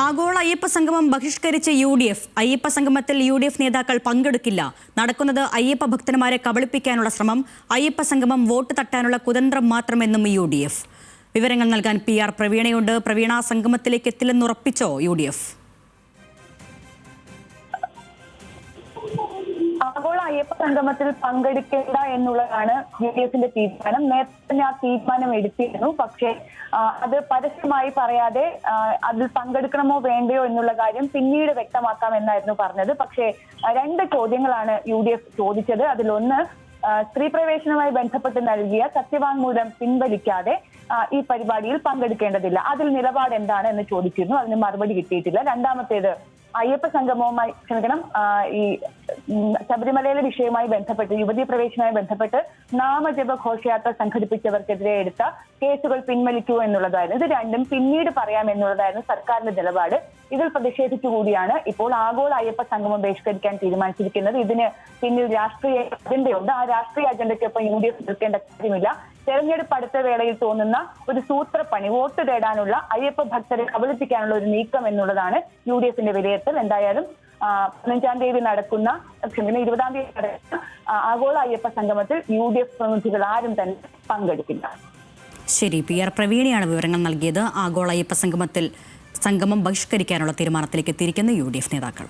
ആഗോള അയ്യപ്പ സംഗമം ബഹിഷ്കരിച്ച UDF. അയ്യപ്പ സംഗമത്തിൽ UDF നേതാക്കൾ പങ്കെടുക്കില്ല. നടക്കുന്നത് അയ്യപ്പ ഭക്തന്മാരെ കബളിപ്പിക്കാനുള്ള ശ്രമം. അയ്യപ്പ സംഗമം വോട്ട് തട്ടാനുള്ള കുതന്ത്രം മാത്രമെന്നും UDF. വിവരങ്ങൾ നൽകാൻ PR പ്രവീണയുണ്ട്. പ്രവീണ, സംഗമത്തിലേക്ക് എത്തില്ലെന്ന് ഉറപ്പിച്ചോ UDF? ആഗോള അയ്യപ്പ സംഗമത്തിൽ പങ്കെടുക്കേണ്ട എന്നുള്ളതാണ് UDFന്റെ തീരുമാനം. നേരത്തെ ആ തീരുമാനം എടുത്തിരുന്നു. പക്ഷേ അത് പരസ്യമായി പറയാതെ അതിൽ പങ്കെടുക്കണമോ വേണ്ടയോ എന്നുള്ള കാര്യം പിന്നീട് വ്യക്തമാക്കാമെന്നായിരുന്നു പറഞ്ഞത്. പക്ഷേ രണ്ട് ചോദ്യങ്ങളാണ് UDF ചോദിച്ചത്. അതിലൊന്ന്, സ്ത്രീ പ്രവേശനവുമായി ബന്ധപ്പെട്ട് നൽകിയ സത്യവാങ്മൂലം പിൻവലിക്കാതെ ഈ പരിപാടിയിൽ പങ്കെടുക്കേണ്ടതില്ല. അതിൽ നിലപാട് എന്താണ് എന്ന് ചോദിച്ചിരുന്നു. അതിന് മറുപടി കിട്ടിയിട്ടില്ല. രണ്ടാമത്തേത്, അയ്യപ്പ സംഗമവുമായി ഈ ശബരിമലയിലെ വിഷയവുമായി ബന്ധപ്പെട്ട്, യുവതീ പ്രവേശനവുമായി ബന്ധപ്പെട്ട് നാമജപ ഘോഷയാത്ര സംഘടിപ്പിച്ചവർക്കെതിരെ എടുത്ത കേസുകൾ പിൻവലിക്കൂ എന്നുള്ളതായിരുന്നു. ഇത് രണ്ടും പിന്നീട് പറയാമെന്നുള്ളതായിരുന്നു സർക്കാരിന്റെ നിലപാട്. ഇതിൽ പ്രതിഷേധിച്ചുകൂടിയാണ് ഇപ്പോൾ ആഗോള അയ്യപ്പ സംഗമം ബഹിഷ്കരിക്കാൻ തീരുമാനിച്ചിരിക്കുന്നത്. ഇതിന് പിന്നിൽ രാഷ്ട്രീയ അജണ്ടയുണ്ട്. ആ രാഷ്ട്രീയ അജണ്ടയ്ക്കൊപ്പം UDF നിൽക്കേണ്ട കാര്യമില്ല. തെരഞ്ഞെടുപ്പ് അടുത്ത വേളയിൽ തോന്നുന്ന ഒരു സൂത്രപ്പണി, വോട്ട് തേടാനുള്ള, അയ്യപ്പ ഭക്തരെ കബളിപ്പിക്കാനുള്ള ഒരു നീക്കം എന്നുള്ളതാണ് UDFന്റെ വിലയിരുത്തൽ. എന്തായാലും 15-ാം തീയതി നടക്കുന്ന 20-ാം തീയതി നടക്കുന്ന ആഗോള അയ്യപ്പ സംഗമത്തിൽ UDF പ്രതിനിധികൾ ആരും തന്നെ പങ്കെടുക്കില്ല. ശരി, PR പ്രവീണയാണ് വിവരങ്ങൾ നൽകിയത്. ആഗോള അയ്യപ്പ സംഗമം ബഹിഷ്കരിക്കാനുള്ള തീരുമാനത്തിലേക്ക് എത്തിയിരിക്കുന്ന UDF നേതാക്കൾ.